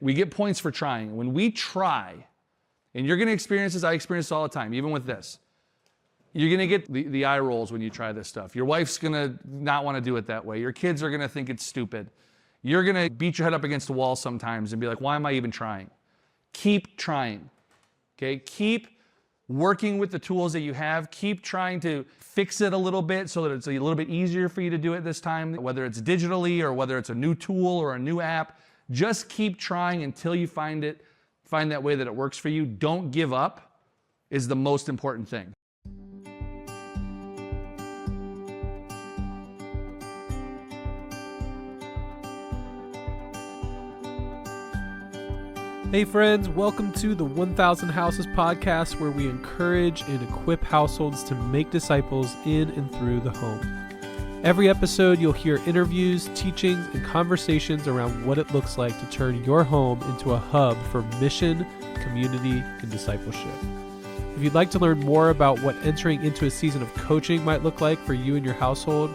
We get points for trying. When we try, and you're gonna experience this, I experience this all the time, even with this. You're gonna get the eye rolls when you try this stuff. Your wife's gonna not wanna do it that way. Your kids are gonna think it's stupid. You're gonna beat your head up against the wall sometimes and be like, why am I even trying? Keep trying, okay? Keep working with the tools that you have. Keep trying to fix it a little bit so that it's a little bit easier for you to do it this time, whether it's digitally or whether it's a new tool or a new app. Just keep trying until you find that way that it works for you. Don't give up is the most important thing. Hey friends, welcome to the 1000 Houses podcast, where we encourage and equip households to make disciples in and through the home. Every episode you'll hear interviews, teachings, and conversations around what it looks like to turn your home into a hub for mission, community, and discipleship. If you'd like to learn more about what entering into a season of coaching might look like for you and your household,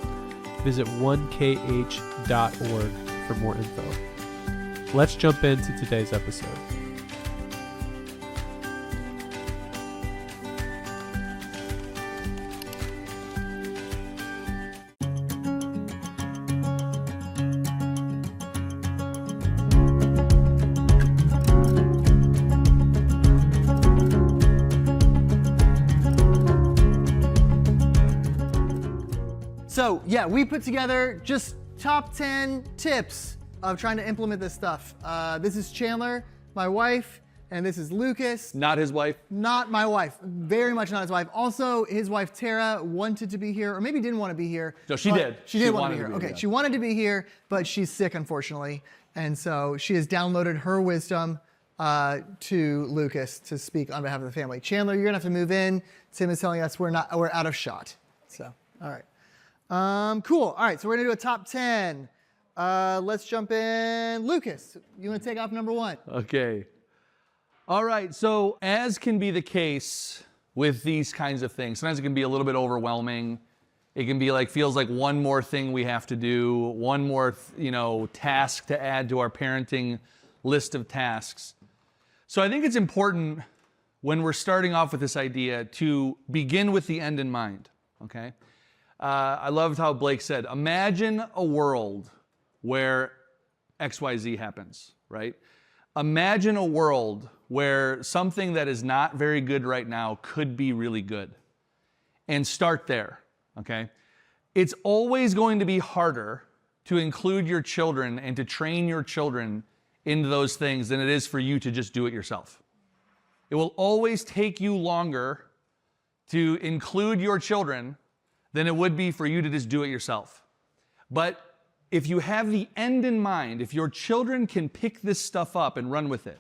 visit 1kh.org for more info. Let's jump into today's episode. So yeah, we put together just top 10 tips of trying to implement this stuff. This is Chandler, my wife, and this is Lucas. Not his wife? Not my wife. Very much not his wife. Also, his wife Tara wanted to be here, or maybe didn't want to be here. No, she did. She did want to be here. Okay, yeah. she wanted to be here, but she's sick, unfortunately. And so she has downloaded her wisdom to Lucas to speak on behalf of the family. Chandler, you're gonna have to move in. Tim is telling us we're out of shot. So, all right. Cool. All right, so we're gonna do a top 10. Let's jump in. Lucas, you want to take off number 1? Okay. All right, so as can be the case with these kinds of things, sometimes it can be a little bit overwhelming. It can be like, feels like one more thing we have to do, one more, task to add to our parenting list of tasks. So I think it's important when we're starting off with this idea to begin with the end in mind, okay? I loved how Blake said, imagine a world where XYZ happens, right? Imagine a world where something that is not very good right now could be really good. And start there, okay? It's always going to be harder to include your children and to train your children into those things than it is for you to just do it yourself. It will always take you longer to include your children than it would be for you to just do it yourself. But if you have the end in mind, if your children can pick this stuff up and run with it,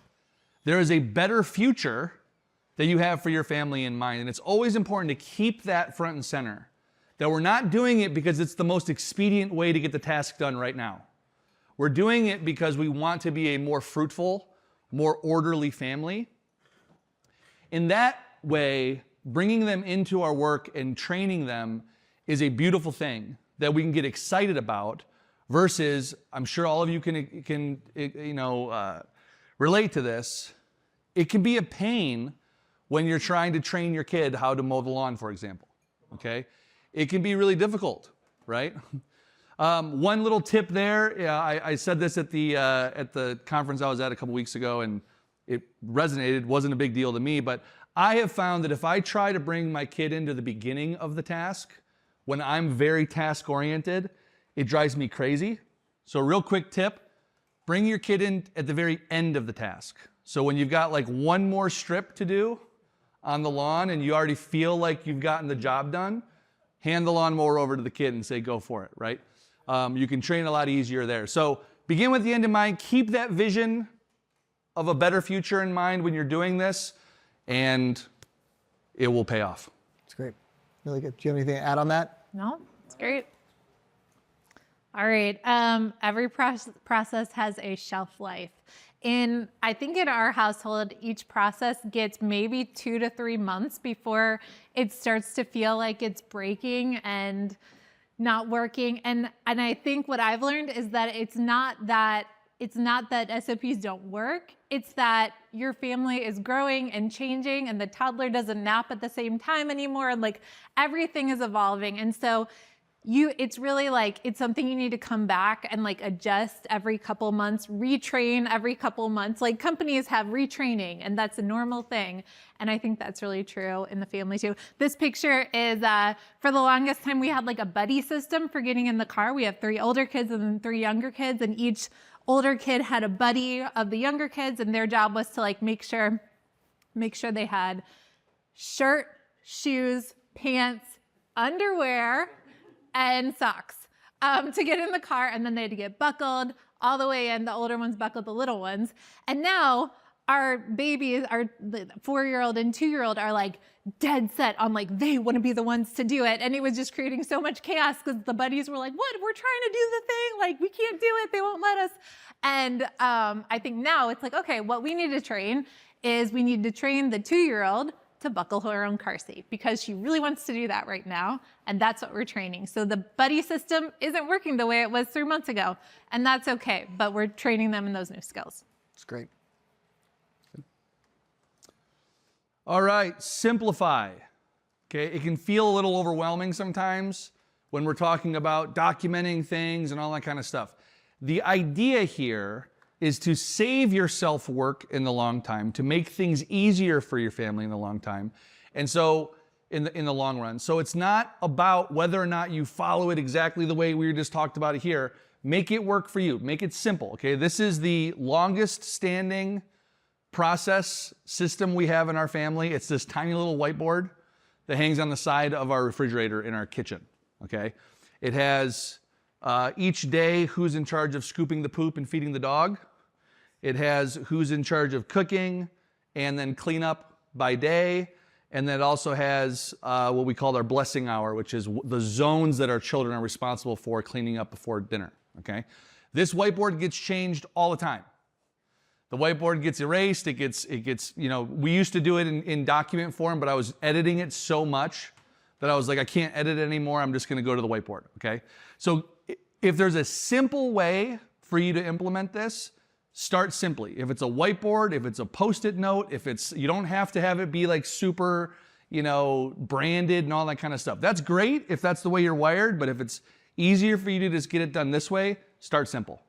there is a better future that you have for your family in mind. And it's always important to keep that front and center, that we're not doing it because it's the most expedient way to get the task done right now. We're doing it because we want to be a more fruitful, more orderly family. In that way, bringing them into our work and training them is a beautiful thing that we can get excited about. Versus, I'm sure all of you can relate to this. It can be a pain when you're trying to train your kid how to mow the lawn, for example. Okay, it can be really difficult, right? One little tip there. Yeah, I said this at the conference I was at a couple weeks ago, and it resonated. Wasn't a big deal to me, but I have found that if I try to bring my kid into the beginning of the task, when I'm very task oriented, it drives me crazy. So real quick tip, bring your kid in at the very end of the task. So when you've got like one more strip to do on the lawn and you already feel like you've gotten the job done, hand the lawnmower over to the kid and say, go for it, right? You can train a lot easier there. So begin with the end in mind, keep that vision of a better future in mind when you're doing this, and it will pay off. It's great, really good. Do you have anything to add on that? No, it's great. All right. Every process has a shelf life. I think in our household, each process gets maybe 2 to 3 months before it starts to feel like it's breaking and not working. And I think what I've learned is that it's not that it's not that SOPs don't work. It's that your family is growing and changing and the toddler doesn't nap at the same time anymore. Like everything is evolving. And so it's really like, it's something you need to come back and like adjust every couple months, retrain every couple months. Like companies have retraining and that's a normal thing. And I think that's really true in the family too. This picture is, for the longest time, we had like a buddy system for getting in the car. We have 3 older kids and 3 younger kids, and each older kid had a buddy of the younger kids, and their job was to like make sure they had shirt, shoes, pants, underwear, and socks to get in the car, and then they had to get buckled all the way in. The older ones buckled the little ones. And now our babies, our 4-year-old and 2-year-old are like dead set on like, they want to be the ones to do it. And it was just creating so much chaos because the buddies were like, what? We're trying to do the thing. Like, we can't do it. They won't let us. And I think now it's like, okay, what we need to train is we need to train the 2-year-old to buckle her own car seat because she really wants to do that right now. And that's what we're training. So the buddy system isn't working the way it was 3 months ago. And that's okay. But we're training them in those new skills. It's great. All right, simplify. Okay, it can feel a little overwhelming sometimes when we're talking about documenting things and all that kind of stuff. The idea here is to save yourself work in the long time, to make things easier for your family in the long time. And so in the long run. So it's not about whether or not you follow it exactly the way we just talked about it here. Make it work for you. Make it simple. Okay, this is the longest standing process system we have in our family. It's this tiny little whiteboard that hangs on the side of our refrigerator in our kitchen. Okay, it has each day who's in charge of scooping the poop and feeding the dog. It has who's in charge of cooking and then cleanup by day. And then it also has what we call our blessing hour, which is the zones that our children are responsible for cleaning up before dinner. Okay, this whiteboard gets changed all the time. The whiteboard gets erased. It gets, you know, we used to do it in document form, but I was editing it so much that I was like, I can't edit it anymore. I'm just going to go to the whiteboard. Okay. So if there's a simple way for you to implement this, start simply. If it's a whiteboard, if it's a Post-it note, if it's, you don't have to have it be like super, you know, branded and all that kind of stuff. That's great if that's the way you're wired, but if it's easier for you to just get it done this way, start simple.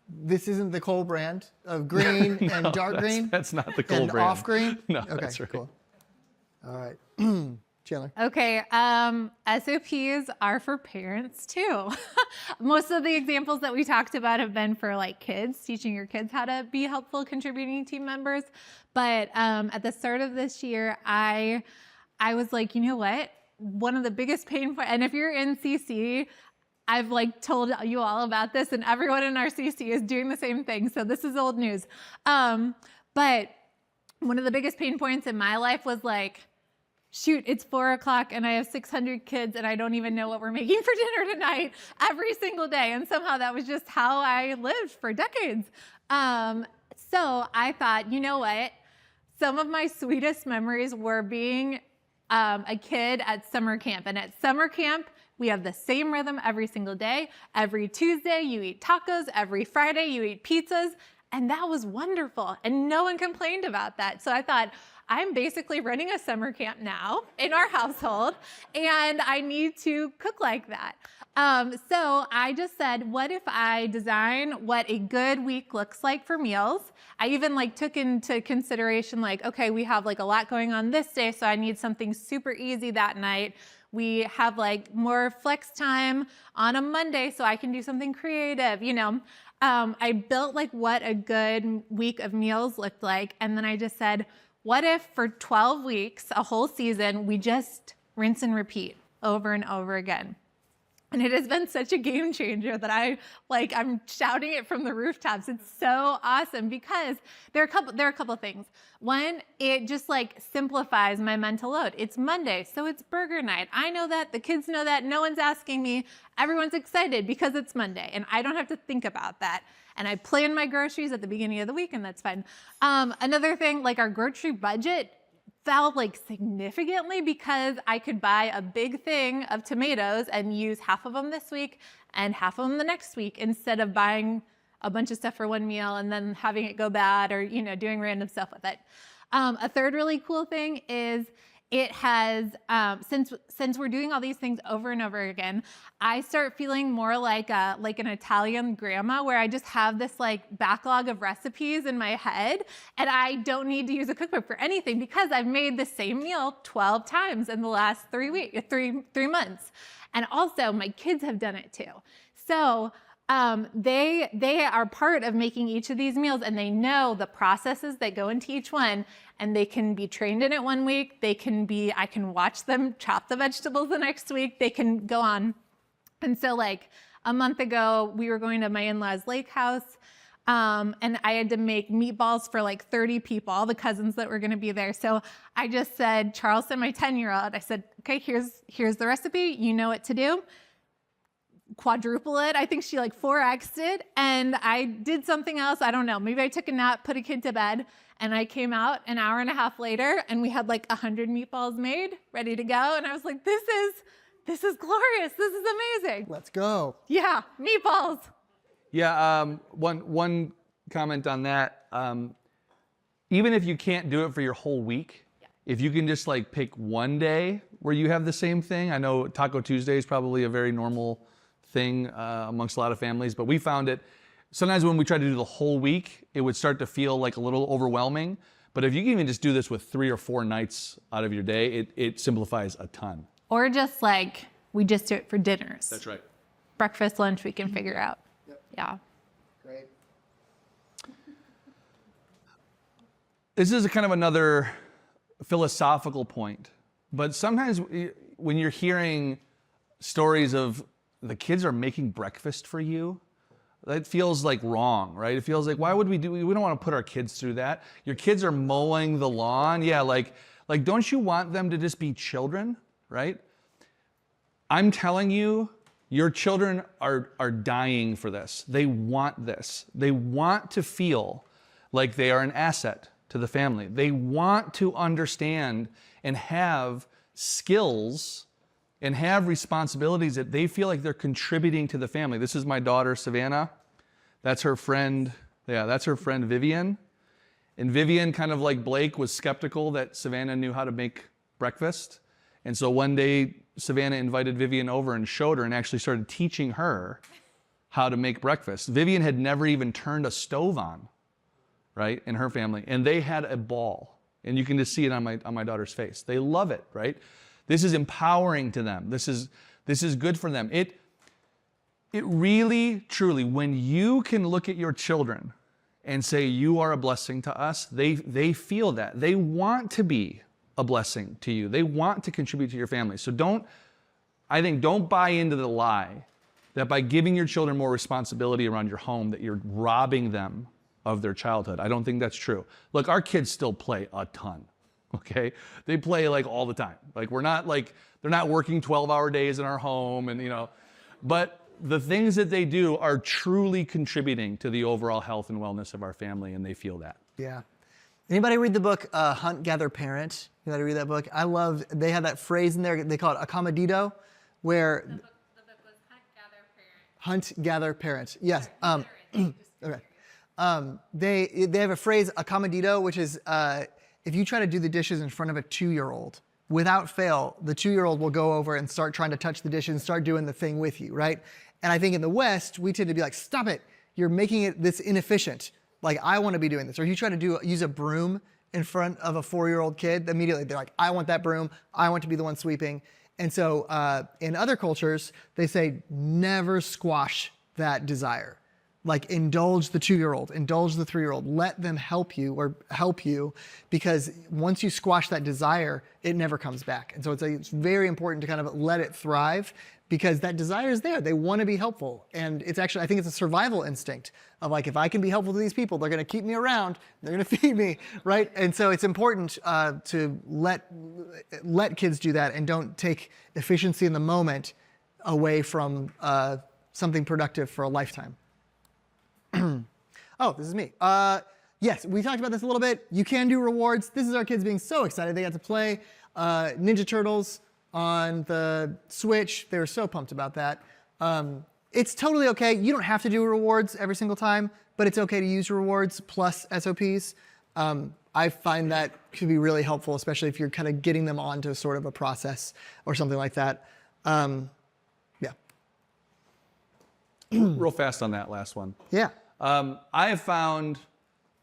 This isn't the Cole brand of green No, and dark green? That's not the Cole and brand. off green? No, okay, that's right. Cool. All right. Chandler. Okay, SOPs are for parents too. Most of the examples that we talked about have been for like kids, teaching your kids how to be helpful contributing team members. But at the start of this year, I was like, you know what? One of the biggest pain points, and if you're in CC, I've like told you all about this, and everyone in our CC is doing the same thing. So this is old news. But one of the biggest pain points in my life was like, shoot, it's 4 o'clock and I have 600 kids and I don't even know what we're making for dinner tonight every single day. And somehow that was just how I lived for decades. So I thought, you know what? Some of my sweetest memories were being a kid at summer camp. And at summer camp, we have the same rhythm every single day. Every Tuesday, you eat tacos. Every Friday, you eat pizzas. And that was wonderful. And no one complained about that. So I thought, I'm basically running a summer camp now in our household, and I need to cook like that. So I just said, what if I design what a good week looks like for meals? I even like took into consideration like, okay, we have like a lot going on this day, so I need something super easy that night. We have like more flex time on a Monday, so I can do something creative, you know. I built like what a good week of meals looked like, and then I just said, what if for 12 weeks, a whole season, we just rinse and repeat over and over again? And it has been such a game changer that I'm shouting it from the rooftops. It's so awesome because there are a couple things. One, it just like simplifies my mental load. It's Monday, so it's burger night. I know that, the kids know that, no one's asking me. Everyone's excited because it's Monday and I don't have to think about that. And I plan my groceries at the beginning of the week and that's fine. Another thing, like our grocery budget fell like significantly because I could buy a big thing of tomatoes and use half of them this week and half of them the next week instead of buying a bunch of stuff for one meal and then having it go bad or, doing random stuff with it. A third really cool thing is it has, since we're doing all these things over and over again, I start feeling more like an Italian grandma where I just have this like backlog of recipes in my head and I don't need to use a cookbook for anything because I've made the same meal 12 times in the last 3 months. And also my kids have done it too. So they are part of making each of these meals and they know the processes that go into each one and they can be trained in it one week. I can watch them chop the vegetables the next week. They can go on. And so like a month ago, we were going to my in-laws' lake house and I had to make meatballs for like 30 people, all the cousins that were going to be there. So I just said, Charleston, my 10-year-old, I said, okay, here's the recipe. You know what to do. Quadruple it. I think she like 4x'd it and I did something else. I don't know. Maybe I took a nap, put a kid to bed and I came out an hour and a half later and we had like 100 meatballs made, ready to go. And I was like, this is glorious. This is amazing. Let's go. Yeah, meatballs. Yeah, one comment on that. Even if you can't do it for your whole week, if you can just like pick one day where you have the same thing. I know Taco Tuesday is probably a very normal thing amongst a lot of families, but we found it sometimes when we try to do the whole week, it would start to feel like a little overwhelming. But if you can even just do this with 3 or 4 nights out of your day, it simplifies a ton. Or just like, we just do it for dinners. That's right. Breakfast, lunch, we can figure out. Yep. Yeah. Great. This is a kind of another philosophical point, but sometimes when you're hearing stories of the kids are making breakfast for you, that feels like wrong, right? It feels like, why would we don't want to put our kids through that. Your kids are mowing the lawn. Yeah, like don't you want them to just be children, right? I'm telling you, your children are dying for this. They want this. They want to feel like they are an asset to the family. They want to understand and have skills and have responsibilities that they feel like they're contributing to the family. This is my daughter, Savannah. That's her friend. Yeah, that's her friend, Vivian. And Vivian, kind of like Blake, was skeptical that Savannah knew how to make breakfast. And so one day, Savannah invited Vivian over and showed her and actually started teaching her how to make breakfast. Vivian had never even turned a stove on, right, in her family. And they had a ball. And you can just see it on my daughter's face. They love it, right? This is empowering to them. This is good for them. It really, truly, when you can look at your children and say, you are a blessing to us, they feel that. They want to be a blessing to you. They want to contribute to your family. So don't buy into the lie that by giving your children more responsibility around your home, that you're robbing them of their childhood. I don't think that's true. Look, our kids still play a ton. Okay, they play like all the time. Like they're not working 12-hour days in our home, and but the things that they do are truly contributing to the overall health and wellness of our family, and they feel that. Yeah. Anybody read the book Hunt, Gather, Parent? Anybody read that book? They had that phrase in there. They call it accommodito, where The book was Hunt, Gather, Parent. Hunt, Gather, Parent. Yes. Okay. They have a phrase, accommodito, which is if you try to do the dishes in front of a 2-year-old, without fail, the 2-year-old will go over and start trying to touch the dishes and start doing the thing with you, right? And I think in the West, we tend to be like, stop it. You're making it this inefficient. Like, I want to be doing this. Or if you try to use a broom in front of a 4-year-old kid, immediately they're like, I want that broom. I want to be the one sweeping. And so in other cultures, they say, never squash that desire. Like, indulge the 2-year-old, indulge the 3-year-old, let them help you because once you squash that desire, it never comes back. And so it's very important to kind of let it thrive because that desire is there. They want to be helpful. And it's actually, I think it's a survival instinct of like, if I can be helpful to these people, they're going to keep me around, they're going to feed me, right? And so it's important to let kids do that and don't take efficiency in the moment away from something productive for a lifetime. Oh, this is me. Yes, we talked about this a little bit. You can do rewards. This is our kids being so excited. They got to play Ninja Turtles on the Switch. They were so pumped about that. it's totally okay. You don't have to do rewards every single time, but it's okay to use rewards plus SOPs. I find that could be really helpful, especially if you're kind of getting them onto sort of a process or something like that. Yeah. Real fast on that last one. Yeah. I have found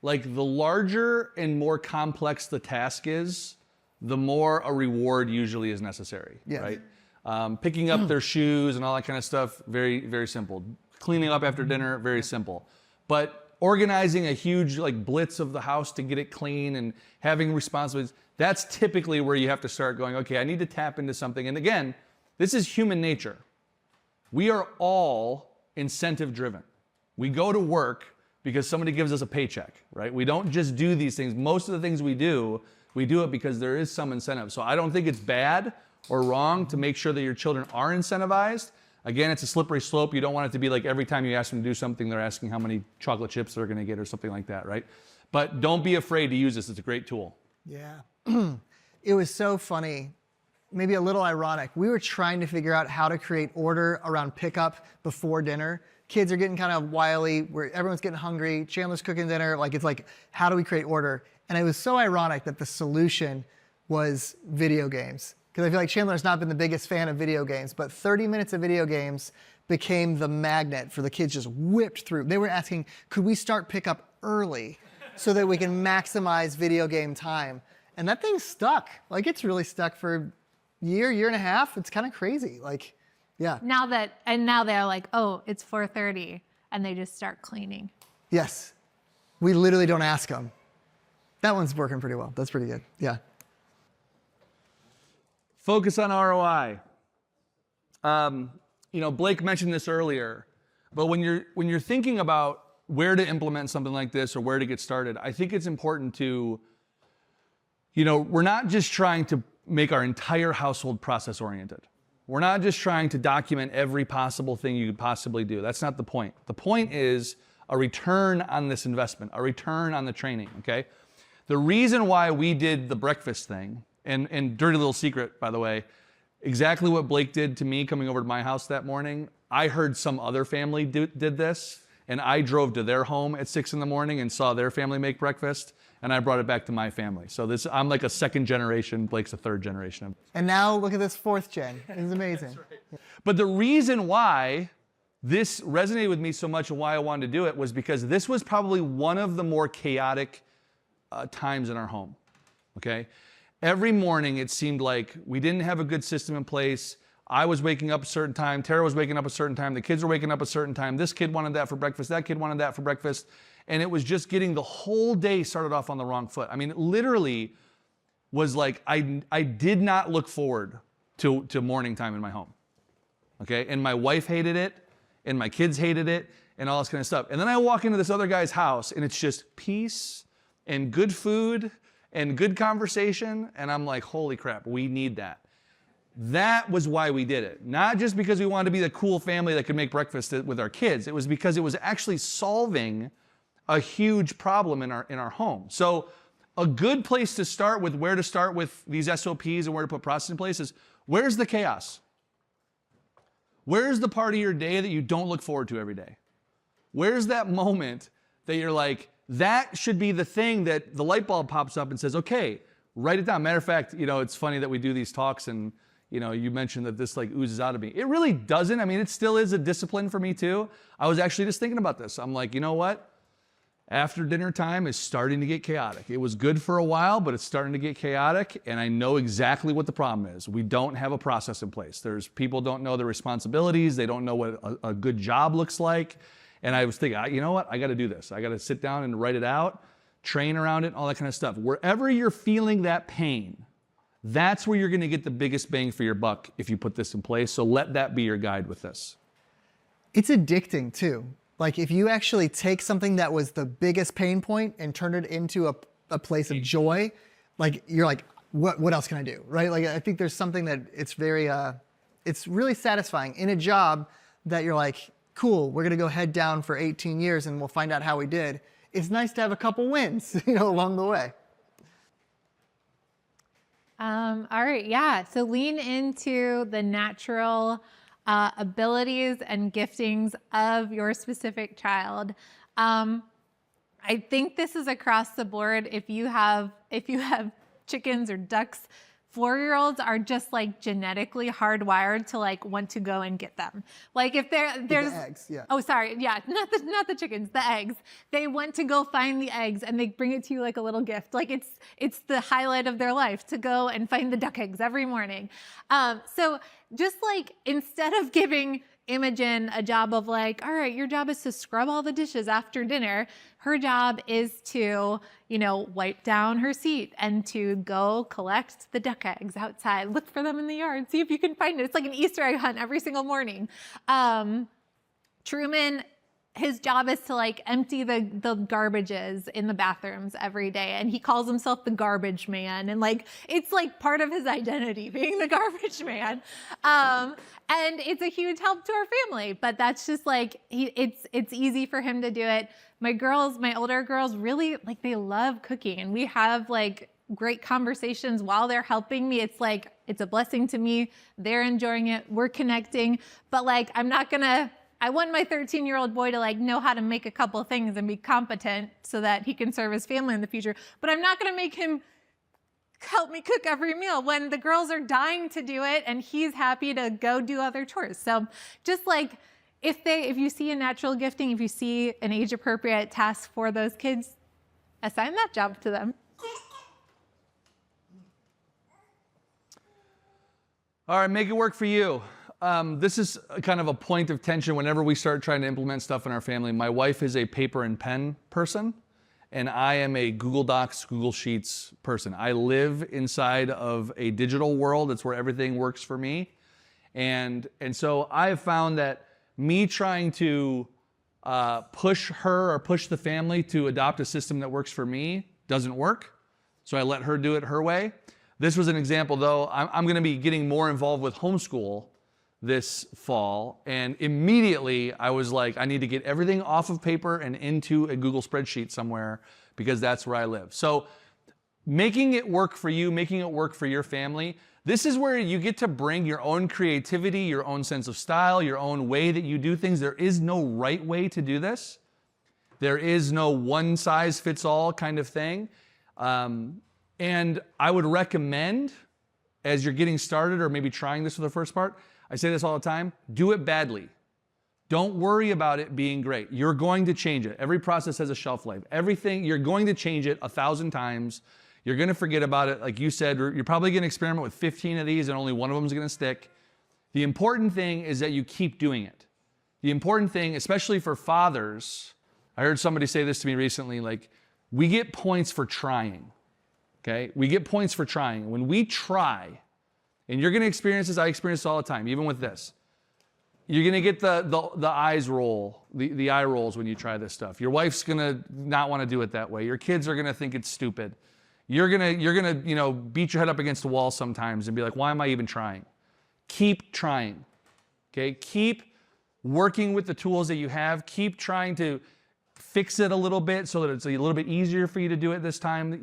like the larger and more complex the task is, the more a reward usually is necessary, Yes. right? Picking up their shoes and all that kind of stuff, very, very simple. Cleaning up after dinner, very simple. But organizing a huge like blitz of the house to get it clean and having responsibilities, that's typically where you have to start going, okay, I need to tap into something. And again, this is human nature. We are all incentive driven. We go to work because somebody gives us a paycheck, right? We don't just do these things. Most of the things we do it because there is some incentive. So I don't think it's bad or wrong to make sure that your children are incentivized. Again, it's a slippery slope. You don't want it to be like every time you ask them to do something, they're asking how many chocolate chips they're going to get or something like that, right? But don't be afraid to use this. It's a great tool. Yeah. It was so funny, maybe a little ironic. We were trying to figure out how to create order around pickup before dinner. Kids are getting kind of wily, everyone's getting hungry, Chandler's cooking dinner. Like, it's like, how do we create order? And it was so ironic that the solution was video games. Because I feel like Chandler's not been the biggest fan of video games, but 30 minutes of video games became the magnet for the kids, just whipped through. They were asking, could we start pickup early so that we can maximize video game time? And that thing stuck. Like, it's really stuck for a year and a half. It's kind of crazy. Like, yeah. Now they're like, oh, it's 4:30, and they just start cleaning. Yes. We literally don't ask them. That one's working pretty well. That's pretty good. Yeah. Focus on ROI. Blake mentioned this earlier, but when you're thinking about where to implement something like this or where to get started, I think it's important to, we're not just trying to make our entire household process oriented. We're not just trying to document every possible thing you could possibly do. That's not the point. The point is a return on this investment, a return on the training, okay? The reason why we did the breakfast thing, and dirty little secret, by the way, exactly what Blake did to me coming over to my house that morning, I heard some other family did this, and I drove to their home at 6 a.m. and saw their family make breakfast, and I brought it back to my family. So I'm like a second generation, Blake's a third generation. And now look at this fourth gen. It's amazing. That's right. But the reason why this resonated with me so much and why I wanted to do it was because this was probably one of the more chaotic times in our home, okay? Every morning it seemed like we didn't have a good system in place. I was waking up a certain time, Tara was waking up a certain time, the kids were waking up a certain time, this kid wanted that for breakfast, that kid wanted that for breakfast, and it was just getting the whole day started off on the wrong foot. I mean, it literally was like I did not look forward to morning time in my home, okay? And my wife hated it, and my kids hated it, and all this kind of stuff. And then I walk into this other guy's house, and it's just peace and good food and good conversation, and I'm like, holy crap, we need that. That was why we did it. Not just because we wanted to be the cool family that could make breakfast with our kids. It was because it was actually solving a huge problem in our home. So a good place to start with where to start with these SOPs and where to put process in place is, where's the chaos? Where's the part of your day that you don't look forward to every day? Where's that moment that you're like, that should be the thing that the light bulb pops up and says, okay, write it down. Matter of fact, it's funny that we do these talks and, you mentioned that this like oozes out of me. It really doesn't. I mean, it still is a discipline for me too. I was actually just thinking about this. I'm like, you know what? After dinner time is starting to get chaotic. It was good for a while, but it's starting to get chaotic, and I know exactly what the problem is. We don't have a process in place. People don't know their responsibilities. They don't know what a good job looks like. And I was thinking, you know what? I got to do this. I got to sit down and write it out, train around it, all that kind of stuff. Wherever you're feeling that pain, that's where you're going to get the biggest bang for your buck if you put this in place. So let that be your guide with this. It's addicting too. Like, if you actually take something that was the biggest pain point and turn it into a place of joy, like, you're like, what else can I do, right? Like, I think there's something that it's really satisfying in a job that you're like, cool, we're gonna go head down for 18 years and we'll find out how we did. It's nice to have a couple wins, along the way. All right, yeah. So lean into the natural abilities and giftings of your specific child. I think this is across the board. If you have chickens or ducks, 4-year-olds are just like genetically hardwired to like want to go and get them. Like if there's the eggs, yeah. Oh, sorry, yeah, not the chickens, the eggs. They want to go find the eggs and they bring it to you like a little gift. Like it's the highlight of their life to go and find the duck eggs every morning. So just like instead of giving Imogen a job of like, all right, your job is to scrub all the dishes after dinner. Her job is to, wipe down her seat and to go collect the duck eggs outside, look for them in the yard, see if you can find it. It's like an Easter egg hunt every single morning. Truman, his job is to like empty the garbages in the bathrooms every day. And he calls himself the garbage man. And like, it's like part of his identity being the garbage man. And it's a huge help to our family, but that's just like, it's easy for him to do it. My older girls really like, they love cooking and we have like great conversations while they're helping me. It's like, it's a blessing to me. They're enjoying it. We're connecting, but like, I want my 13-year-old boy to like know how to make a couple of things and be competent so that he can serve his family in the future. But I'm not going to make him help me cook every meal when the girls are dying to do it and he's happy to go do other chores. So just like if you see a natural gifting, if you see an age-appropriate task for those kids, assign that job to them. All right, make it work for you. This is kind of a point of tension whenever we start trying to implement stuff in our family. My wife is a paper and pen person, and I am a Google Docs, Google Sheets person. I live inside of a digital world. It's where everything works for me. And so I have found that me trying to push her or push the family to adopt a system that works for me doesn't work. So I let her do it her way. This was an example, though. I'm going to be getting more involved with homeschool this fall, and immediately I was like, I need to get everything off of paper and into a Google spreadsheet somewhere because that's where I live. So making it work for you, making it work for your family, this is where you get to bring your own creativity, your own sense of style, your own way that you do things. There is no right way to do this. There is no one size fits all kind of thing. And I would recommend, as you're getting started or maybe trying this for the first part, I say this all the time, do it badly. Don't worry about it being great. You're going to change it. Every process has a shelf life. Everything, you're going to change it 1,000 times. You're going to forget about it. Like you said, you're probably going to experiment with 15 of these and only one of them is going to stick. The important thing is that you keep doing it. The important thing, especially for fathers, I heard somebody say this to me recently, like, we get points for trying. Okay? We get points for trying. When we try, and you're going to experience this, I experience this all the time, even with this. You're going to get the eyes roll, the eye rolls when you try this stuff. Your wife's going to not want to do it that way. Your kids are going to think it's stupid. You're going to, beat your head up against the wall sometimes and be like, why am I even trying? Keep trying. Okay? Keep working with the tools that you have. Keep trying to fix it a little bit so that it's a little bit easier for you to do it this time.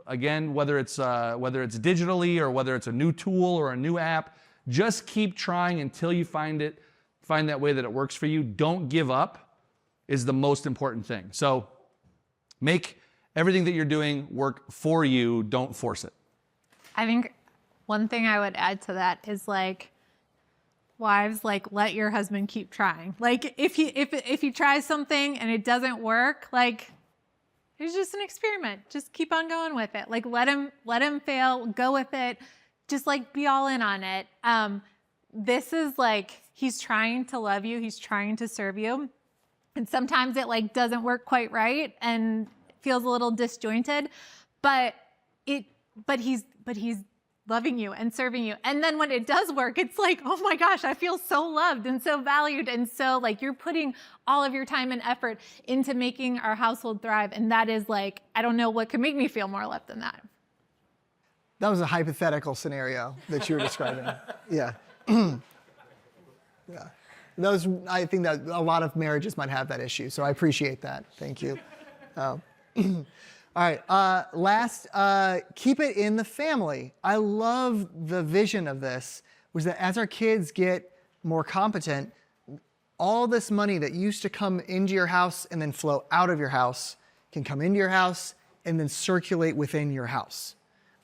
Again, whether it's digitally or whether it's a new tool or a new app, just keep trying until you find that way that it works for you. Don't give up is the most important thing. So make everything that you're doing work for you. Don't force it. I think one thing I would add to that is like, wives, like, let your husband keep trying. Like if he tries something and it doesn't work, like, it's just an experiment. Just keep on going with it. Like let him fail, go with it. Just like be all in on it. This is like, he's trying to love you. He's trying to serve you. And sometimes it like doesn't work quite right and feels a little disjointed, but he's loving you and serving you. And then when it does work, it's like, oh my gosh, I feel so loved and so valued. And so like you're putting all of your time and effort into making our household thrive. And that is like, I don't know what could make me feel more loved than that. That was a hypothetical scenario that you were describing. Yeah. Yeah. I think that a lot of marriages might have that issue. So I appreciate that. Thank you. All right, last, keep it in the family. I love the vision of this, was that as our kids get more competent, all this money that used to come into your house and then flow out of your house can come into your house and then circulate within your house.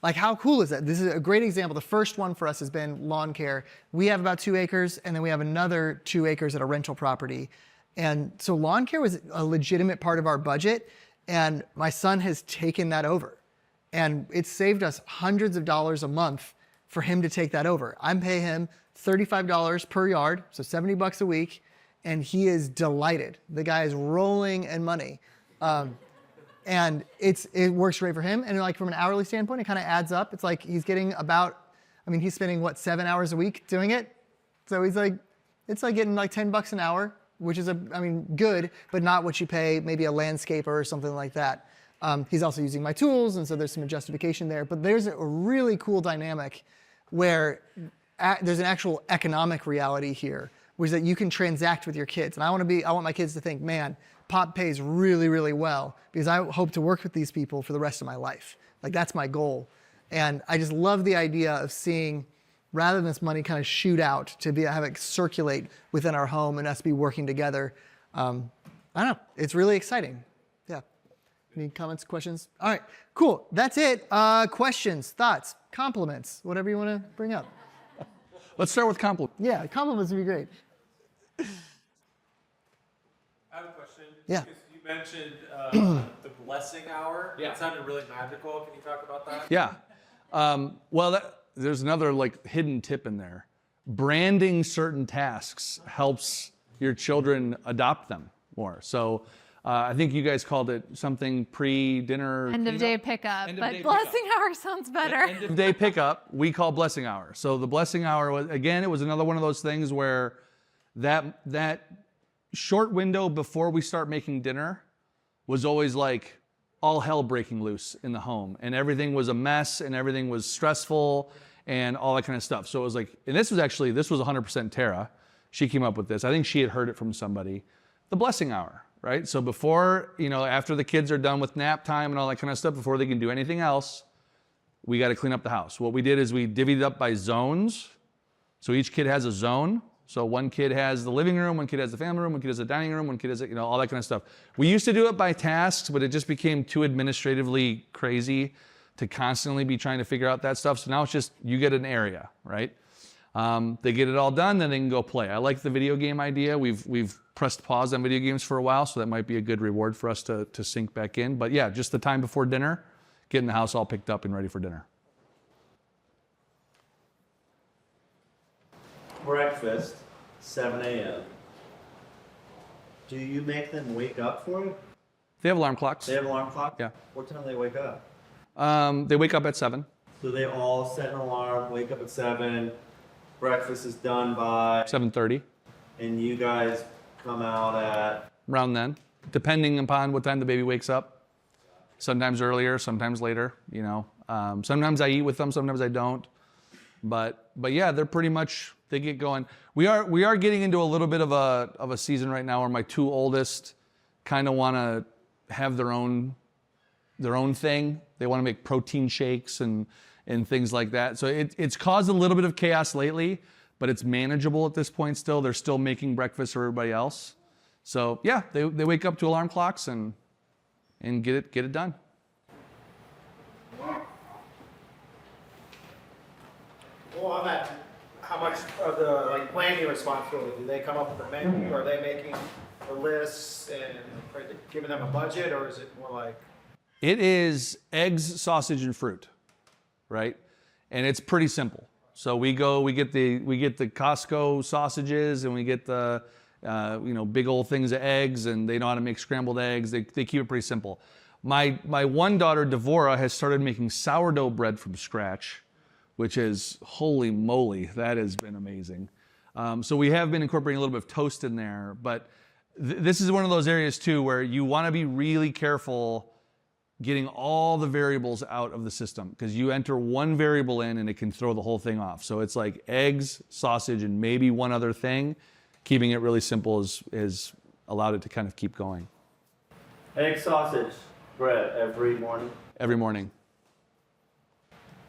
Like, how cool is that? This is a great example. The first one for us has been lawn care. We have about 2 acres, and then we have another 2 acres at a rental property. And so lawn care was a legitimate part of our budget, and my son has taken that over. And it's saved us hundreds of dollars a month for him to take that over. I'm paying him $35 per yard, so $70 a week, and he is delighted. The guy is rolling in money. And it works great for him. And like from an hourly standpoint, it kind of adds up. It's like he's getting he's spending 7 hours a week doing it. So it's like getting like $10 an hour, which is good, but not what you pay maybe a landscaper or something like that. He's also using my tools, and so there's some justification there. But there's a really cool dynamic where there's an actual economic reality here, which is that you can transact with your kids. And I want my kids to think, man, Pop pays really, really well, because I hope to work with these people for the rest of my life. Like, that's my goal. And I just love the idea of seeing, rather than this money kind of shoot out, to have it circulate within our home and us be working together. I don't know. It's really exciting. Yeah. Any comments, questions? All right, cool. That's it. Questions, thoughts, compliments, whatever you want to bring up. Let's start with compliments. Yeah, compliments would be great. I have a question. Yeah. Because you mentioned the blessing hour. Yeah. It sounded really magical. Can you talk about that? Yeah. There's another hidden tip in there. Branding certain tasks helps your children adopt them more. So I think you guys called it something pre-dinner. End of day pickup, but blessing hour sounds better. End of day pickup, we call blessing hour. So the blessing hour was, again, it was another one of those things where that short window before we start making dinner was always like all hell breaking loose in the home, and everything was a mess, and everything was stressful, and all that kind of stuff. So it was like, and this was 100% Tara. She came up with this. I think she had heard it from somebody. The blessing hour, right? So before, after the kids are done with nap time and all that kind of stuff, before they can do anything else, we got to clean up the house. What we did is we divvied it up by zones. So each kid has a zone. So one kid has the living room, one kid has the family room, one kid has the dining room, one kid has, all that kind of stuff. We used to do it by tasks, but it just became too administratively crazy to constantly be trying to figure out that stuff. So now it's just, you get an area, right? They get it all done, then they can go play. I like the video game idea. We've pressed pause on video games for a while, so that might be a good reward for us to sink back in. But yeah, just the time before dinner, getting the house all picked up and ready for dinner. Breakfast, 7 a.m. Do you make them wake up for it? They have alarm clocks. They have alarm clock? Yeah. What time do they wake up? They wake up at 7. So they all set an alarm, wake up at 7. Breakfast is done by, 7:30. and you guys come out at, Around then, depending upon what time the baby wakes up. Sometimes earlier, sometimes later, Sometimes I eat with them, sometimes I don't. But yeah, they're pretty much, they get going. We are getting into a little bit of a season right now where my 2 oldest kind of want to have their own thing. They want to make protein shakes and things like that. So it's caused a little bit of chaos lately, but it's manageable at this point still. They're still making breakfast for everybody else. So yeah, they wake up to alarm clocks and get it done. Well, on that, how much of the planning responsibility? Do they come up with a menu? Are they making the lists and are they giving them a budget, or is it more like? It is eggs, sausage, and fruit, right? And it's pretty simple. So we get the Costco sausages, and we get the big old things of eggs, and they know how to make scrambled eggs. They keep it pretty simple. My one daughter, Devora, has started making sourdough bread from scratch, which is, holy moly, that has been amazing. So we have been incorporating a little bit of toast in there, but this is one of those areas too where you want to be really careful getting all the variables out of the system, because you enter one variable in and it can throw the whole thing off. So it's like eggs, sausage, and maybe one other thing. Keeping it really simple is allowed it to kind of keep going. egg, sausage, bread every morning. Every morning.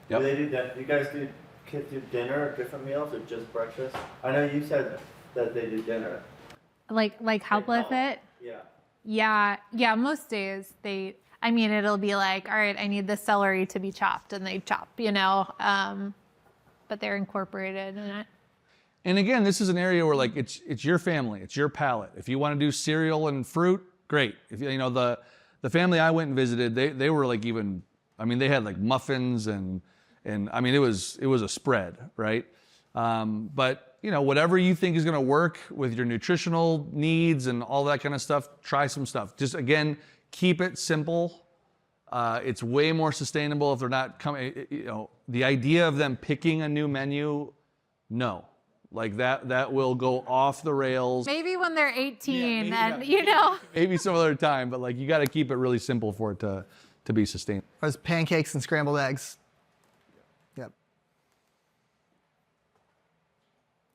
Yep. Do they do that? You guys do kids do dinner, different meals, or just breakfast? I know you said that they do dinner. Like help with it. Yeah. Yeah, most days it'll be like, all right, I need the celery to be chopped, and they chop, but they're incorporated in it. And again, this is an area where like it's your family, it's your palate. If you want to do cereal and fruit, great. If the family I went and visited, they were like they had like muffins and it was a spread, right? But whatever you think is going to work with your nutritional needs and all that kind of stuff, try some stuff. Just again, keep it simple. It's way more sustainable if they're not coming. The idea of them picking a new menu, no. Like that will go off the rails. Maybe when they're 18 Maybe some other time, but like you got to keep it really simple for it to be sustainable. There's pancakes and scrambled eggs. Yep.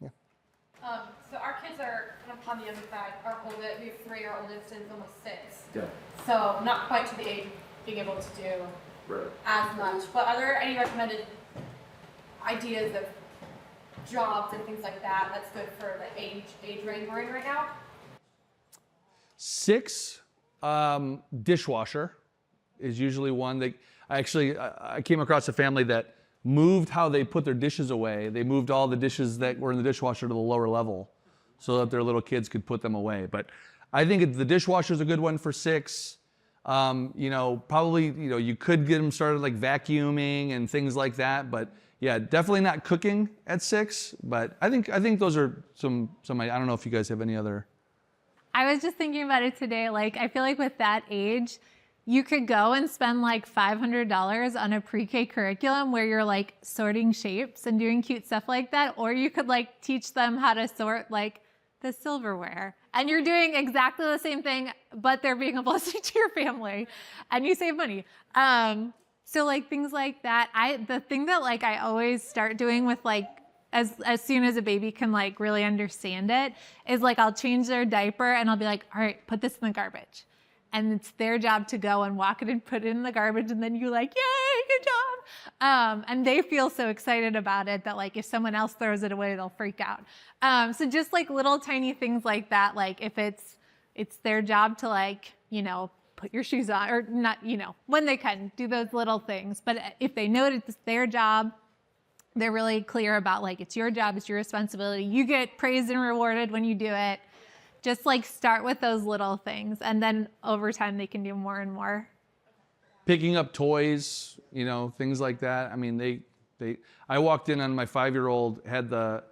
Yeah. So our kids are kind of on the younger side. We have 3, our oldest is almost 6. Yeah. So not quite to the age of being able to do as much. But are there any recommended ideas of jobs and things like that that's good for the age range we're in right now? 6, dishwasher is usually one that I came across a family that moved how they put their dishes away. They moved all the dishes that were in the dishwasher to the lower level so that their little kids could put them away. But I think the dishwasher is a good one for 6. Probably, you could get them started like vacuuming and things like that, but yeah, definitely not cooking at 6, but I think those are some I don't know if you guys have any other. I was just thinking about it today. Like, I feel like with that age, you could go and spend like $500 on a pre-K curriculum where you're like sorting shapes and doing cute stuff like that. Or you could like teach them how to sort like the silverware. And you're doing exactly the same thing, but they're being a blessing to your family and you save money. So like things like that, the thing that like I always start doing with like as soon as a baby can like really understand it is like I'll change their diaper and I'll be like, all right, put this in the garbage. And it's their job to go and walk it and put it in the garbage, and then you're like, yay, good job. And they feel so excited about it that like if someone else throws it away, they'll freak out. So just like little tiny things like that, like if it's their job to like, put your shoes on, or not, when they can do those little things. But if they know it's their job, they're really clear about like, it's your job, it's your responsibility. You get praised and rewarded when you do it. Just like start with those little things, and then over time they can do more and more. Picking up toys, things like that. I mean, I walked in on my 5-year-old had the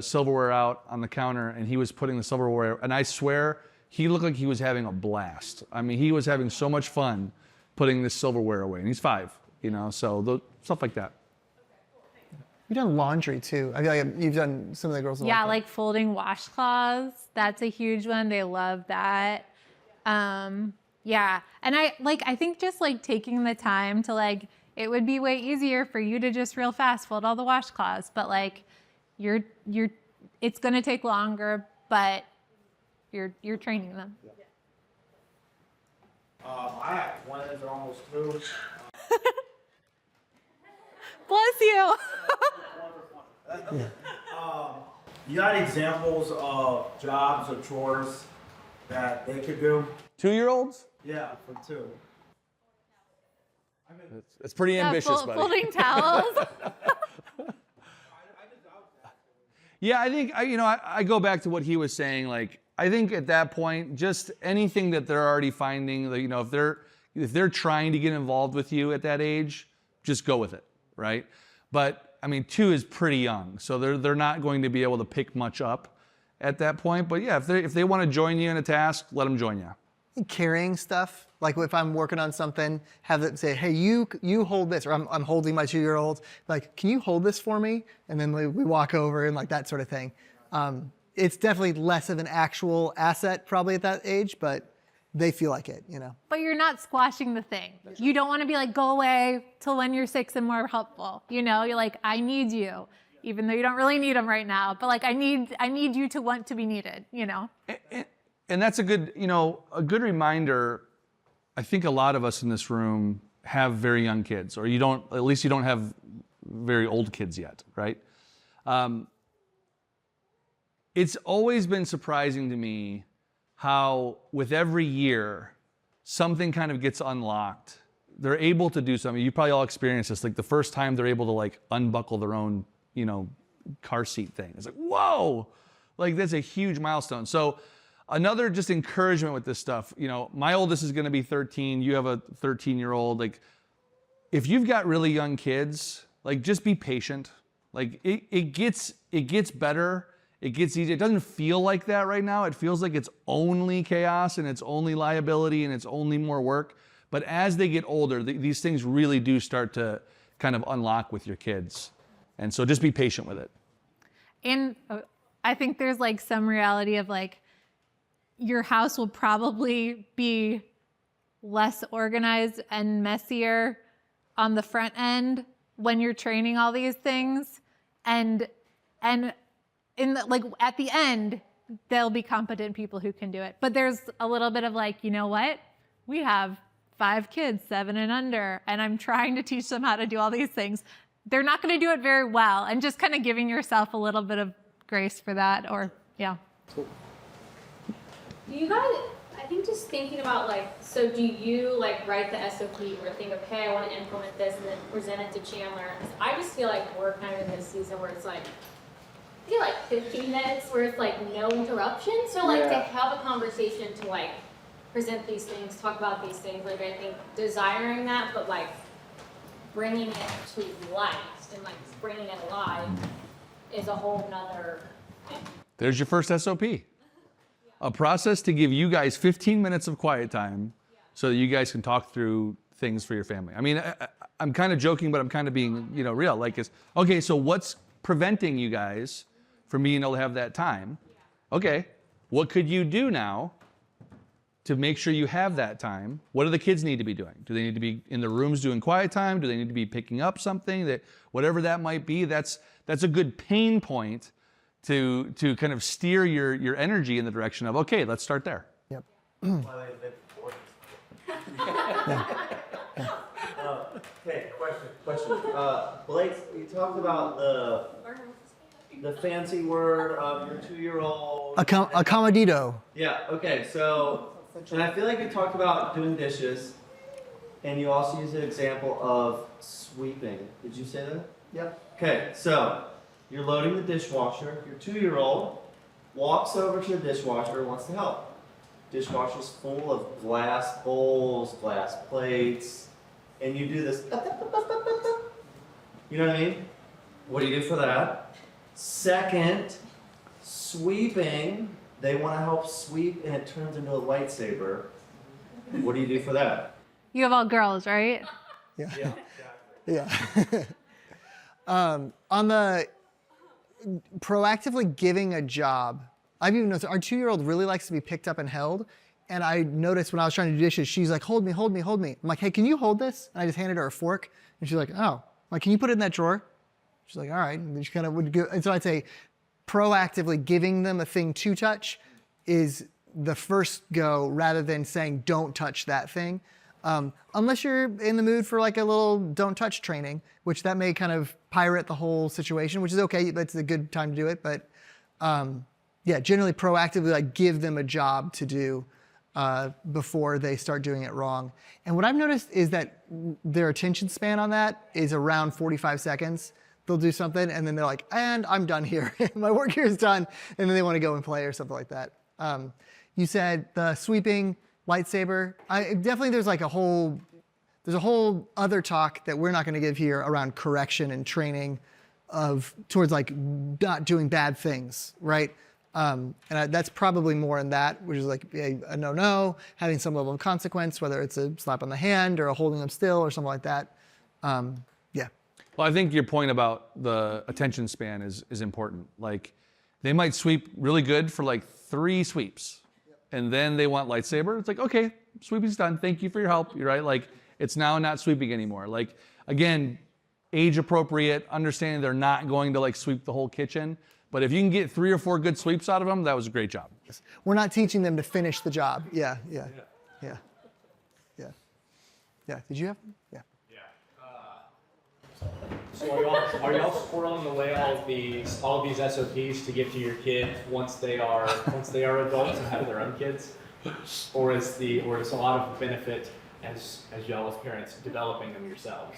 silverware out on the counter, and he was putting the silverware, and I swear, he looked like he was having a blast. I mean, he was having so much fun putting this silverware away. And he's 5, so stuff like that. You've done laundry too. I feel like you've done some of the girls. Yeah, like folding washcloths. That's a huge one. They love that. Yeah. And I think just like taking the time to like, it would be way easier for you to just real fast fold all the washcloths, but like it's going to take longer, but you're training them. I have one that are almost through. Bless you. You got examples of jobs or chores that they could do? 2-year-olds? Yeah, for 2. It's pretty ambitious, buddy. Folding towels. Yeah, I think I go back to what he was saying. Like, I think at that point, just anything that they're already finding, if they're trying to get involved with you at that age, just go with it, right? But I mean, 2 is pretty young, so they're not going to be able to pick much up at that point. But yeah, if they want to join you in a task, let them join you. Carrying stuff, like if I'm working on something, have them say, hey, you hold this, or I'm holding my 2-year-old, like, can you hold this for me? And then we walk over and like that sort of thing. It's definitely less of an actual asset probably at that age, but they feel like it, But you're not squashing the thing. You don't want to be like, go away till when you're 6 and more helpful. You're like, I need you, even though you don't really need them right now. But like, I need you to want to be needed, And that's a good reminder. I think a lot of us in this room have very young kids, or at least you don't have very old kids yet, right? It's always been surprising to me how with every year, something kind of gets unlocked. They're able to do something. You probably all experienced this, like the first time they're able to like unbuckle their own, car seat thing. It's like, whoa, like that's a huge milestone. So another just encouragement with this stuff, my oldest is gonna be 13, you have a 13-year-old, like if you've got really young kids, like just be patient. Like it gets better, it gets easier. It doesn't feel like that right now. It feels like it's only chaos and it's only liability and it's only more work. But as they get older, these things really do start to kind of unlock with your kids. And so just be patient with it. And I think there's like some reality of like your house will probably be less organized and messier on the front end when you're training all these things. And in at the end, there'll be competent people who can do it. But there's a little bit of like, you know what? We have 5 kids, 7 and under, and I'm trying to teach them how to do all these things. They're not going to do it very well, and just kind of giving yourself a little bit of grace for that, or yeah. You guys, I think just thinking about so do you write the SOP or think of, hey, I want to implement this and then present it to Chandler? 'Cause I just feel like we're kind of in this season where it's I feel 15 minutes where it's no interruption. So to have a conversation to present these things, talk about these things, I think desiring that, but bringing it to light and bringing it alive is a whole nother thing. There's your first SOP. A process to give you guys 15 minutes of quiet time so that you guys can talk through things for your family. I mean, I'm kind of joking, but I'm kind of being, real. Okay, so what's preventing you guys from being able to have that time? Okay, what could you do now to make sure you have that time? What do the kids need to be doing? Do they need to be in the rooms doing quiet time? Do they need to be picking up something? Whatever that might be, that's a good pain point to kind of steer your energy in the direction of, okay, let's start there. Yep. Okay, question. Blake, you talked about the fancy word of your 2-year-old. Accommodito. Yeah, okay, so, and I feel like you talked about doing dishes, and you also used an example of sweeping. Did you say that? Yep. Okay, so you're loading the dishwasher. Your 2-year-old walks over to the dishwasher and wants to help. Dishwasher's full of glass bowls, glass plates, and you do this. You know what I mean? What do you do for that? Second, sweeping. They want to help sweep, and it turns into a lightsaber. What do you do for that? You have all girls, right? Yeah. Yeah. On the proactively giving a job, I've even noticed our 2-year-old really likes to be picked up and held. And I noticed when I was trying to do dishes, she's like, hold me, hold me, hold me. I'm like, hey, can you hold this? And I just handed her a fork. And she's like, oh. I'm like, can you put it in that drawer? She's like, all right. And then she kind of would go. And so I'd say proactively giving them a thing to touch is the first go rather than saying, don't touch that thing. Unless you're in the mood for a little don't touch training, which that may kind of pirate the whole situation, which is okay. That's a good time to do it. But generally proactively give them a job to do before they start doing it wrong. And what I've noticed is that their attention span on that is around 45 seconds. They'll do something and then they're like, and I'm done here. My work here is done. And then they want to go and play or something like that. You said the sweeping lightsaber. Definitely there's a whole other talk that we're not going to give here around correction and training towards not doing bad things, right? That's probably more in that, which is a no, having some level of consequence, whether it's a slap on the hand or a holding them still or something like that. Well, I think your point about the attention span is important. They might sweep really good for 3 sweeps, and then they want lightsaber. It's okay, sweeping's done. Thank you for your help. You're right. It's now not sweeping anymore. Again, age appropriate, understanding they're not going to sweep the whole kitchen. But if you can get 3 or 4 good sweeps out of them, that was a great job. We're not teaching them to finish the job. Yeah. Did you have? Yeah. So are y'all squirreling away all of these SOPs to give to your kids once they are adults and have their own kids, or is a lot of benefit as y'all as parents developing them yourselves?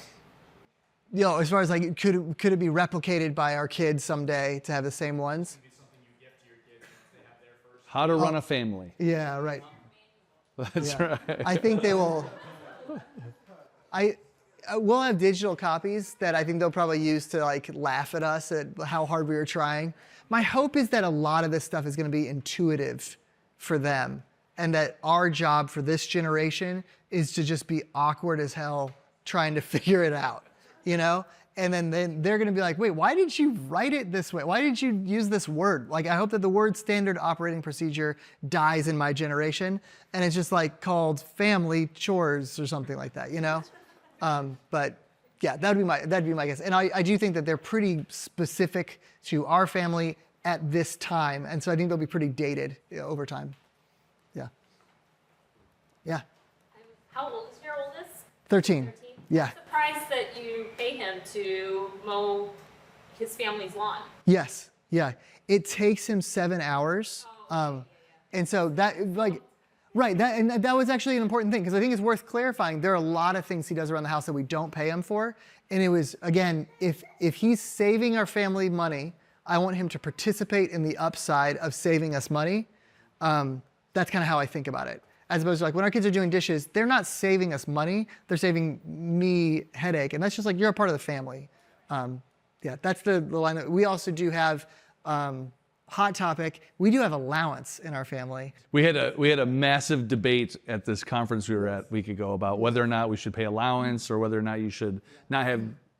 As far as like could it be replicated by our kids someday to have the same ones? How to run a family. Yeah, right. That's right. I think they will. We'll have digital copies that I think they'll probably use to like laugh at us at how hard we were trying. My hope is that a lot of this stuff is going to be intuitive for them, and that our job for this generation is to just be awkward as hell trying to figure it out, And then they're going to be like, wait, why did you write it this way? Why didn't you use this word? Like, I hope that the word standard operating procedure dies in my generation, and it's just like called family chores or something like that, But yeah, that'd be my guess. And I do think that they're pretty specific to our family at this time, and so I think they'll be pretty dated over time. Yeah. Yeah. How old is your oldest? 13. 13? Yeah. I'm surprised that you pay him to mow his family's lawn. Yes. Yeah. It takes him 7 hours. And so that right. That was actually an important thing, because I think it's worth clarifying. There are a lot of things he does around the house that we don't pay him for. And it was, again, if he's saving our family money, I want him to participate in the upside of saving us money. That's kind of how I think about it. As opposed to like when our kids are doing dishes, they're not saving us money, they're saving me headache. And that's just like, you're a part of the family. Yeah, that's the line. We also do have, hot topic, we do have allowance in our family. We had a massive debate at this conference we were at a week ago about whether or not we should pay allowance or whether or not you should not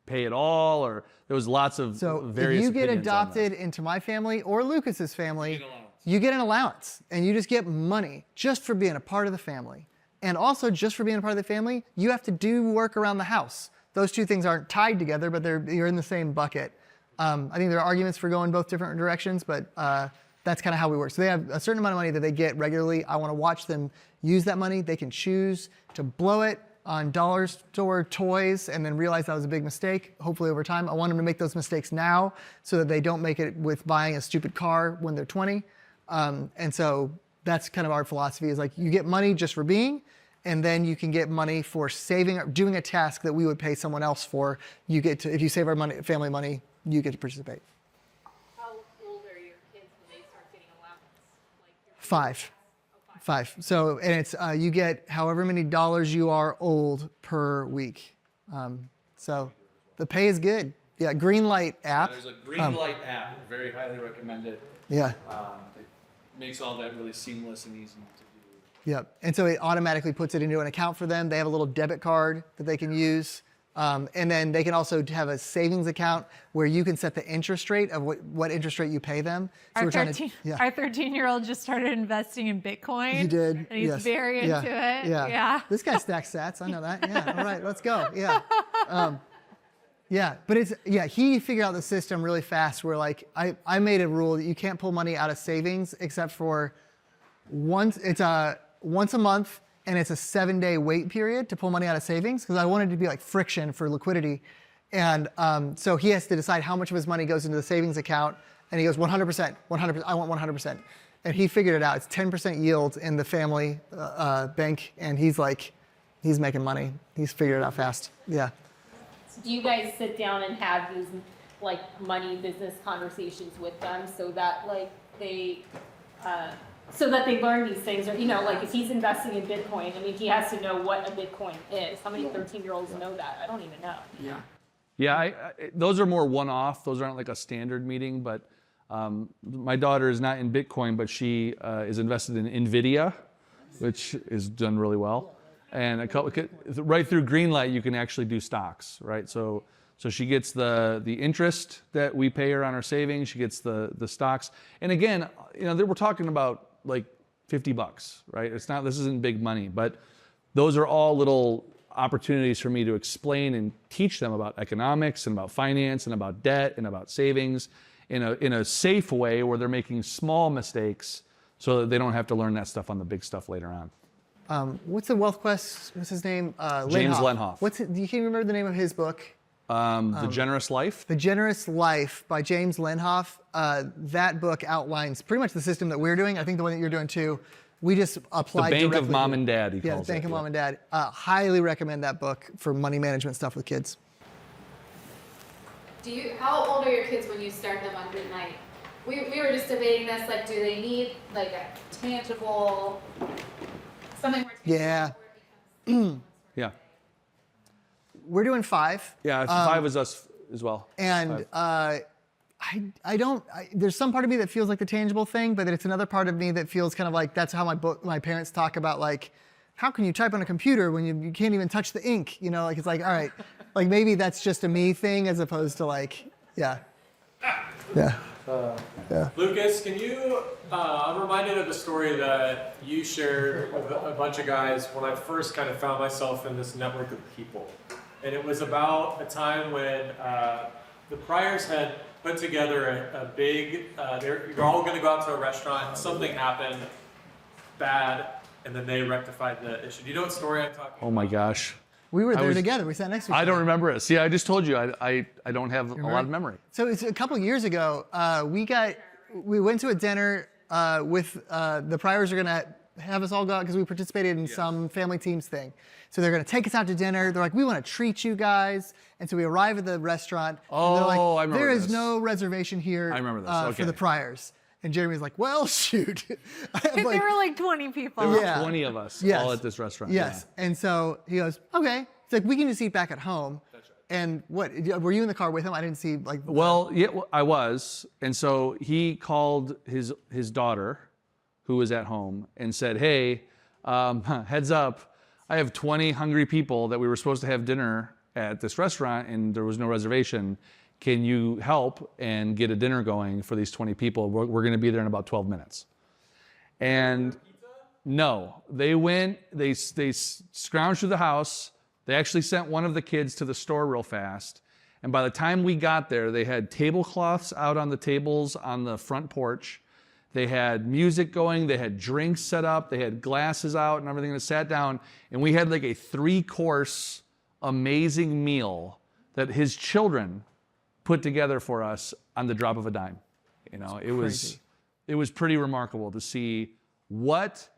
pay at all, or there was lots of various if you get opinions on adopted into my family or Lucas's family, you get an allowance, and you just get money just for being a part of the family. And also just for being a part of the family, you have to do work around the house. Those two things aren't tied together, but you're in the same bucket. I think there are arguments for going both different directions, but that's kind of how we work. So they have a certain amount of money that they get regularly. I want to watch them use that money. They can choose to blow it on dollar store toys and then realize that was a big mistake, hopefully over time. I want them to make those mistakes now so that they don't make it with buying a stupid car when they're 20. And so that's kind of our philosophy, is like, you get money just for being, and then you can get money for saving, doing a task that we would pay someone else for. You get to, if you save our money, family money, you get to participate. How old are your kids when they start getting allowance? Like 5. 5. So, and it's, you get however many dollars you are old per week. So the pay is good. Yeah, Greenlight app. There's a Greenlight app, very highly recommended. Yeah. It makes all that really seamless and easy to do. Yep. And so it automatically puts it into an account for them. They have a little debit card that they can use. And then they can also have a savings account where you can set the interest rate of what interest rate you pay them. So Our 13-year-old just started investing in Bitcoin. He did. And he's very into it. Yeah. This guy stacks sats. I know that. Yeah. All right. Let's go. Yeah. Yeah. But he figured out the system really fast where like I made a rule that you can't pull money out of savings except for once a month. And it's a 7-day wait period to pull money out of savings, because I wanted it to be like friction for liquidity. And so he has to decide how much of his money goes into the savings account. And he goes 100%, I want 100%. And he figured it out. It's 10% yield in the family bank. And he's making money. He's figured it out fast. Yeah. So do you guys sit down and have these like money business conversations with them so that like they learn these things, or like if he's investing in Bitcoin, I mean, he has to know what a Bitcoin is. How many 13-year-olds know that? I don't even know. Yeah. Yeah, those are more one-off. Those aren't like a standard meeting, but my daughter is not in Bitcoin, but she is invested in NVIDIA, which is done really well. And right through Greenlight, you can actually do stocks, right? So she gets the interest that we pay her on her savings. She gets the stocks. And again, we're talking about like $50, right? This isn't big money, but those are all little opportunities for me to explain and teach them about economics and about finance and about debt and about savings in a safe way where they're making small mistakes so that they don't have to learn that stuff on the big stuff later on. What's the Wealth Quest? What's his name? James Lenhoff. Do you can remember the name of his book? The Generous Life. The Generous Life by James Lenhoff. That book outlines pretty much the system that we're doing. I think the one that you're doing too. We just applied The Bank directly of Mom to- and Dad, he Yeah, calls the Bank it, of yeah. Mom and Dad. Highly recommend that book for money management stuff with kids. How old are your kids when you start them on good night? We were just debating this, like, do they need like a tangible, something more tangible? Yeah. before it becomes- Yeah. We're doing 5. Yeah, 5 is us as well. And 5. there's some part of me that feels like the tangible thing, but then it's another part of me that feels kind of like that's how my parents talk about, like, how can you type on a computer when you can't even touch the ink? You know, like it's like, all right, like maybe that's just a me thing as opposed to like, yeah. Lucas, can you, I'm reminded of the story that you shared with a bunch of guys when I first kind of found myself in this network of people. And it was about a time when the Pryors had put together a big, you're all going to go out to a restaurant, and something happened bad, and then they rectified the issue. Do you know what story I'm talking about? Oh my gosh. We were I there was- together. We sat next to each I other. don't remember it. See, I just told you I don't have a lot of memory. So it's a couple years ago. We went to a dinner with the Pryors are gonna have us all go out because we participated in some family teams thing. So they're gonna take us out to dinner. They're like, we want to treat you guys. And so we arrive at the restaurant. and they're like, Oh, I remember there is this. no reservation here. I remember this, for okay. the Pryors. And Jeremy's like, well, shoot. I have There were like 20 people. There were Yeah. 20 of us Yes. all at this restaurant. Yes. And so he goes, okay. It's like, we can just eat back at home. That's right. And what, were you in the car with him? I didn't see like. Well, yeah, I was. And so he called his daughter, who was at home, and said, hey, heads up, I have 20 hungry people that we were supposed to have dinner at this restaurant, and there was no reservation. Can you help and get a dinner going for these 20 people? We're going to be there in about 12 minutes. And no, they went, they scrounged through the house. They actually sent one of the kids to the store real fast. And by the time we got there, they had tablecloths out on the tables on the front porch. They had music going. They had drinks set up. They had glasses out and everything. They sat down, and we had like a 3-course amazing meal that his children put together for us on the drop of a dime. You know, it was pretty remarkable to see what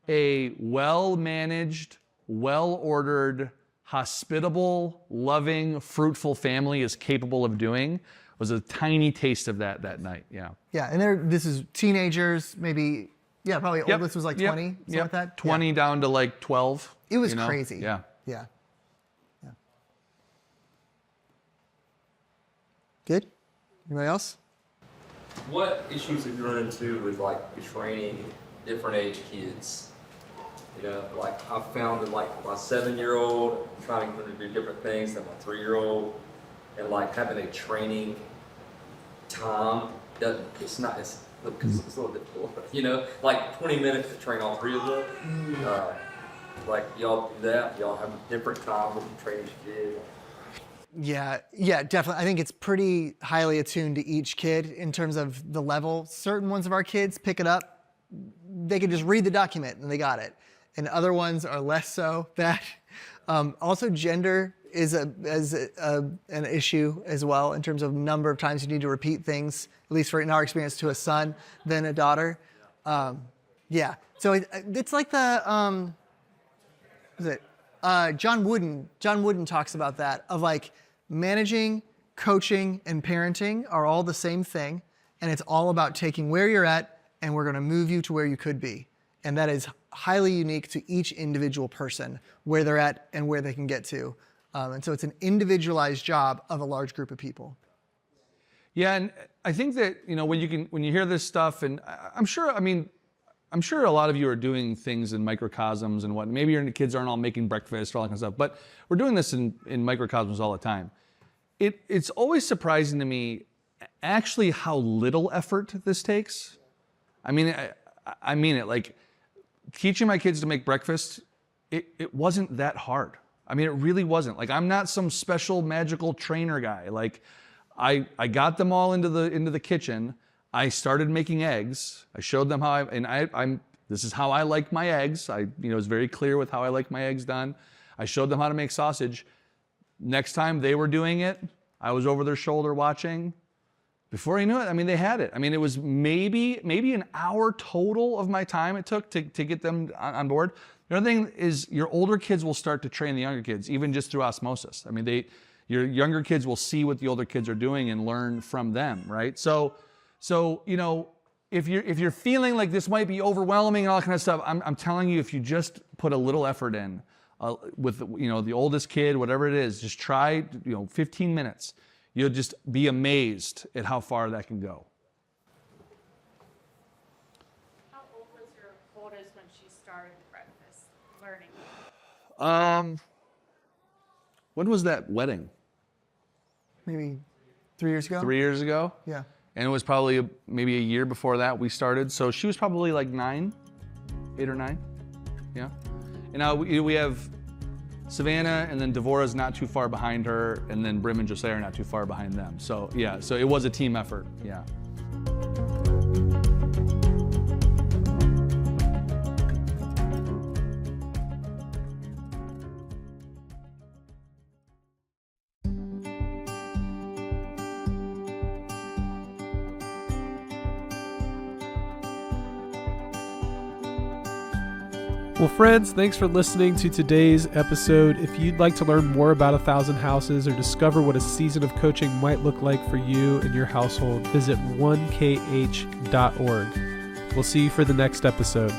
a well-managed, well-ordered, hospitable, loving, fruitful family is capable of doing. Was a tiny taste of that night. Yeah. Yeah. And this is teenagers, maybe, yeah, probably Yep. oldest was like Yep. 20, something Yep. like that. 20 Yeah. down to like 12. It was you know? crazy. Yeah. Yeah. Good? Anybody else? What issues have you run into with like training different age kids? You know, like I found that like my 7-year-old trying to do different things than my 3-year-old, and like having a training time it's a little difficult. You know, like 20 minutes to train all 3 of them. Like y'all do that? Y'all have a different time with the training kid? Yeah, definitely. I think it's pretty highly attuned to each kid in terms of the level. Certain ones of our kids pick it up. They can just read the document and they got it. And other ones are less so that. Also, gender is an issue as well in terms of number of times you need to repeat things, at least in our experience, to a son than a daughter. Yeah. So it's like the, John Wooden talks about that, of like managing, coaching, and parenting are all the same thing. And it's all about taking where you're at and we're going to move you to where you could be. And that is highly unique to each individual person, where they're at and where they can get to. And so it's an individualized job of a large group of people. Yeah, and I think that, you know, when you hear this stuff, and I'm sure a lot of you are doing things in microcosms and what. Maybe your kids aren't all making breakfast or all that kind of stuff, but we're doing this in microcosms all the time. It's always surprising to me, actually, how little effort this takes. I mean it. Like, teaching my kids to make breakfast, it wasn't that hard. I mean, it really wasn't. Like, I'm not some special magical trainer guy. Like, I got them all into the kitchen. I started making eggs. I showed them how this is how I like my eggs. I was very clear with how I like my eggs done. I showed them how to make sausage. Next time they were doing it, I was over their shoulder watching. Before you knew it, I mean, they had it. I mean, it was maybe an hour total of my time it took to get them on board. The other thing is your older kids will start to train the younger kids, even just through osmosis. I mean, your younger kids will see what the older kids are doing and learn from them, right? So you know, if you're feeling like this might be overwhelming and all that kind of stuff, I'm telling you, if you just put a little effort in with, you know, the oldest kid, whatever it is, just try, you know, 15 minutes. You'll just be amazed at how far that can go. How old was your oldest when she started breakfast learning? When was that wedding? Maybe 3 years ago. 3 years ago? Yeah. And it was probably maybe a year before that we started. So she was probably like 8 or 9. Yeah. And now we have Savannah, and then Devorah's not too far behind her, and then Brim and Josiah are not too far behind them. So yeah, so it was a team effort. Yeah. Well, friends, thanks for listening to today's episode. If you'd like to learn more about 1,000 Houses or discover what a season of coaching might look like for you and your household, visit 1kh.org. We'll see you for the next episode.